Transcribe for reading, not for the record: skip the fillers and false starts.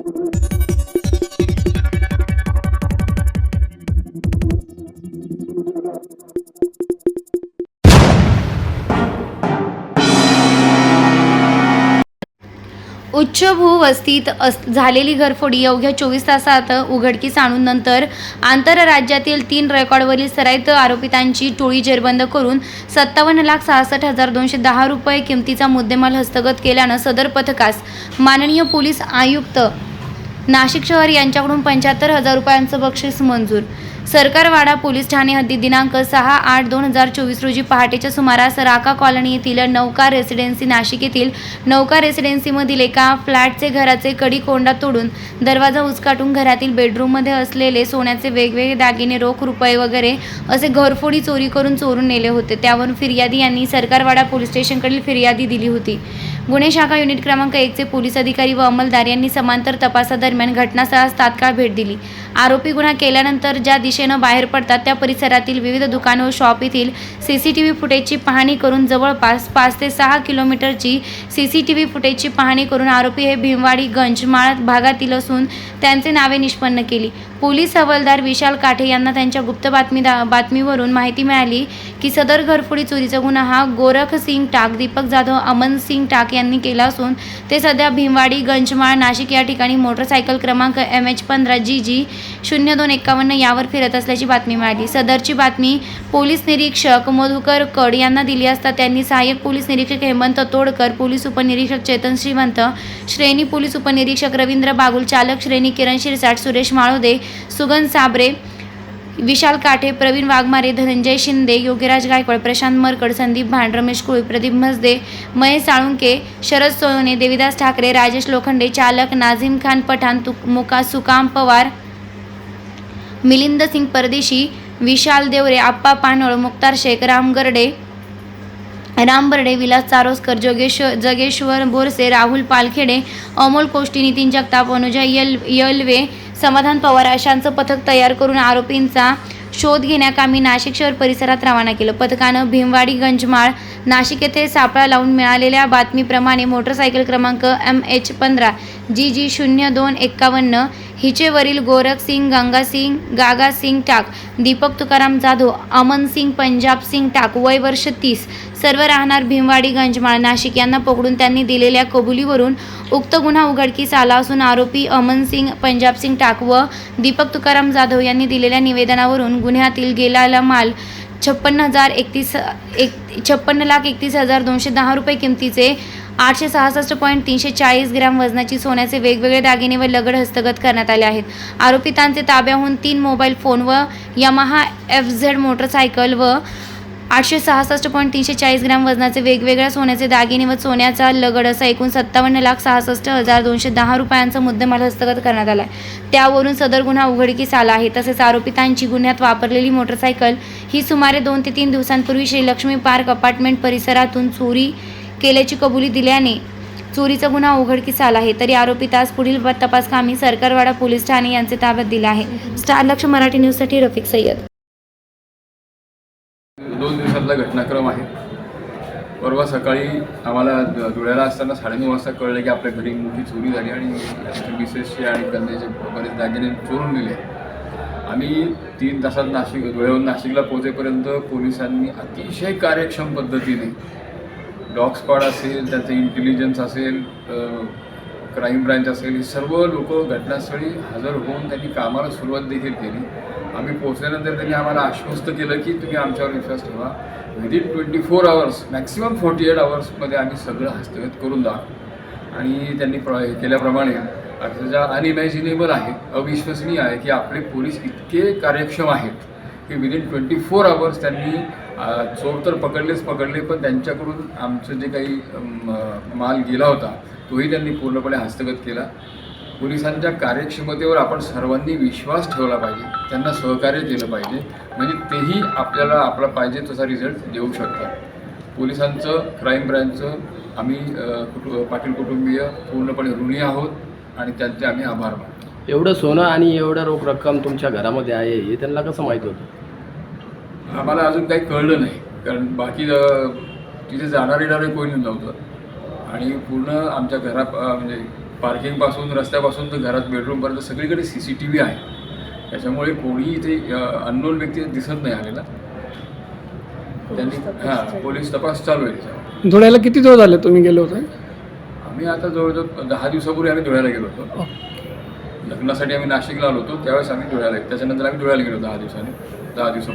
उच्च भूवस्तीत झालेली घरफोडी अवघ्या 24 तासात उघडकीस आणून नंतर आंतरराज्यातील 3 रेकॉर्डवरील सराईत आरोपितांची टोळी जेरबंद करून 57,66,210 रुपये किमतीचा मुद्देमाल हस्तगत केल्यानं सदर पथकास माननीय पोलीस आयुक्त नाशिक शहर यांच्याकडून 75,000 रुपयांचं बक्षीस मंजूर. सरकारवाडा पोलीस ठाणे हद्दीत दिनांक 6/8/2024 रोजी पहाटेच्या सुमारास राका कॉलनी येथील नौका रेसिडेन्सी नाशिक येथील नौका रेसिडेन्सीमधील एका फ्लॅटचे घराचे कडी कोंडा तोडून दरवाजा उचकाटून घरातील बेडरूममध्ये असलेले सोन्याचे वेगवेगळे दागिने, रोख, रुपये वगैरे असे घरफोडी चोरी करून चोरून नेले होते. त्यावरून फिर्यादी यांनी सरकारवाडा पोलीस स्टेशनकडील फिर्यादी दिली होती. गुन्हे शाखा युनिट क्रमांक 1 चे पोलीस अधिकारी व अंमलदार यांनी समांतर तपासादरम्यान घटनास्थळास तात्काळ भेट दिली. आरोपी गुन्हा केल्यानंतर ज्या दिशेनं बाहेर पडतात त्या परिसरातील विविध दुकाने व शॉप येथील सीसीटीव्ही फुटेजची पाहणी करून जवळपास 5 ते 6 किलोमीटरची सीसीटीव्ही फुटेजची पाहणी करून आरोपी हे भीमवाडी गंजमाळ भागातील असून त्यांचे नावे निष्पन्न केली. पोलीस हवालदार विशाल काठे यांना त्यांच्या गुप्त बातमीवरून माहिती मिळाली की सदर घरफोडी चोरीचा गुन्हा हा गोरख सिंग टाक, दीपक जाधव, अमन सिंग टाक यांनी केला असून ते सध्या भीमवाडी गंजमाळ नाशिक या ठिकाणी मोटरसायकल क्रमांक MH15 GG 0251 यावर फिरत असल्याची बातमी मिळाली. सदरची बातमी पोलीस निरीक्षक मधुकर कड यांना दिली असता त्यांनी सहाय्यक पोलीस निरीक्षक हेमंत तोडकर, पोलीस उपनिरीक्षक चेतन श्रीमंत, श्रेणी पोलीस उपनिरीक्षक रवींद्र बागुल, चालक श्रेणी किरण शिरसाट, सुरेश माळोदे, सुगंध साबरे, विशाल काठे, प्रवीण वाघमारे, धनंजय शिंदे, योगीराज गायकवाड, प्रशांत मरकड, संदीप भांड, रमेश कुळे, प्रदीप मसदे, महेश साळुंके, शरद सोनवणे, देविदास ठाकरे, राजेश लोखंडे, चालक नाझीम खान पठाण, सुकाम पवार, मिलिंद सिंग परदेशी, विशाल देवरे, आप्पा पानोळ, मुक्तार शेख, राम बर्डे, विलास चारोस्कर, जगेश्वर बोरसे, राहुल पालखेडे, अमोल कोष्टी, नितीन जगताप, अनुजा यलवे, समाधान पवार अशांचं पथक तयार करून आरोपींचा शोध घेण्याकामी नाशिक शहर परिसरात रवाना केलं. पथकानं भीमवाडी गंजमाळ नाशिक येथे सापळा लावून मिळालेल्या बातमीप्रमाणे मोटरसायकल क्रमांक MH15 GG 0251 हिचेवरील गोरख सिंग, गागा सिंग टाक, दीपक तुकाराम जाधव, अमन सिंग पंजाब सिंग टाक, वय वर्ष 30, सर्व राहणार भीमवाडी गंजमाळ नाशिक यांना पकडून त्यांनी दिलेल्या कबुलीवरून उक्त गुन्हा उघडकीस आला असून आरोपी अमन सिंग पंजाब सिंग टाक व दीपक तुकाराम जाधव यांनी दिलेल्या निवेदनावरून गुन्ह्यातील गेलेला माल 56,31,210 रुपये किमतीचे 866.340 ग्रॅम वजनाची सोन्याचे वेगवेगळे दागिने व लगड हस्तगत करण्यात आले आहेत. आरोपितांचे ताब्याहून 3 मोबाईल फोन व यामाहा FZ मोटरसायकल व 866.340 ग्रॅम वजनाचे वेगवेगळ्या सोन्याचे दागिने व सोन्याचा लगड असा एकूण 57,66,210 रुपयांचा मुद्देमाल हस्तगत करण्यात आला आहे. त्यावरून सदर गुन्हा उघडकीस आला आहे. तसेच आरोपितांची गुन्ह्यात वापरलेली मोटरसायकल ही सुमारे 2 ते 3 दिवसांपूर्वी श्रीलक्ष्मी पार्क अपार्टमेंट परिसरातून चोरी केल्याची कबुली दिल्याने चोरीचा गुन्हा उघडकीस आला आहे. तरी आरोपितास पुढील तपासकामी सरकारवाडा पोलीस ठाणे यांचे ताब्यात दिले आहे. स्टार लक्ष मराठी न्यूजसाठी रफिक सय्यद. 2 दिवसातला घटनाक्रम आहे. परवा सकाळी आम्हाला धुळ्याला असताना 9:30 वाजता कळलं की आपल्या घरी मोठी चोरी झाली आणि मिसेसचे आणि कन्याचे बरेच दागिने चोरून दिले. आम्ही 3 तासात धुळ्याहून नाशिकला पोहोचेपर्यंत पोलिसांनी अतिशय कार्यक्षम पद्धतीने डॉग स्क्वॉड असेल, त्याचं इंटेलिजन्स असेल, क्राईम ब्रँच असेल, हे सर्व लोक घटनास्थळी हजर होऊन त्यांनी कामाला सुरुवात देखील केली. आम्ही पोहोचल्यानंतर त्यांनी आम्हाला आश्वस्त केलं की तुम्ही आमच्यावर विश्वास ठेवा, विदिन 24 आवर्स मॅक्सिमम 48 आवर्समध्ये आम्ही सगळं हस्तगत करून दाखवू. आणि त्यांनी केल्याप्रमाणे अक्षरशः अनइमॅजिनेबल आहे, अविश्वसनीय आहे की आपले पोलीस इतके कार्यक्षम आहेत की विदिन 24 आवर्स त्यांनी चोर तर पकडले, पण त्यांच्याकडून आमचं जे काही माल गेला होता तोही त्यांनी पूर्णपणे हस्तगत केला. पोलिसांच्या कार्यक्षमतेवर आपण सर्वांनी विश्वास ठेवला पाहिजे, त्यांना सहकार्य केलं पाहिजे, म्हणजे तेही आपल्याला आपला पाहिजे तसा रिझल्ट देऊ शकतात. पोलिसांचं, क्राईम ब्रँचचं आम्ही पाटील कुटुंबीय पूर्णपणे ऋणी आहोत आणि त्यांचे आम्ही आभार मानतो. एवढं सोनं आणि एवढं रोख रक्कम तुमच्या घरामध्ये आहे हे त्यांना कसं माहीत होतं? आम्हाला अजून काही कळलं नाही, कारण बाकी तिथे जाणारे कोणी नव्हतं आणि पूर्ण आमच्या म्हणजे पार्किंगपासून रस्त्यापासून तर घरात बेडरूमपर्यंत सगळीकडे CCTV आहे. त्याच्यामुळे कोणी इथे अननोन व्यक्ती दिसत नाही आलेला. त्यांनी पोलीस तपास चालू आहे त्याच्यावर. धुळ्याला किती दिवस झाले तुम्ही गेले होते? आम्ही आता जवळजवळ 10 दिवसापूर्वी आम्ही धुळ्याला गेलो होतो. लग्नासाठी आम्ही नाशिकला आलो होतो, त्यावेळेस आम्ही धुळ्याला, त्याच्यानंतर आम्ही धुळ्याला गेलो 10 दिवसापूर्वी.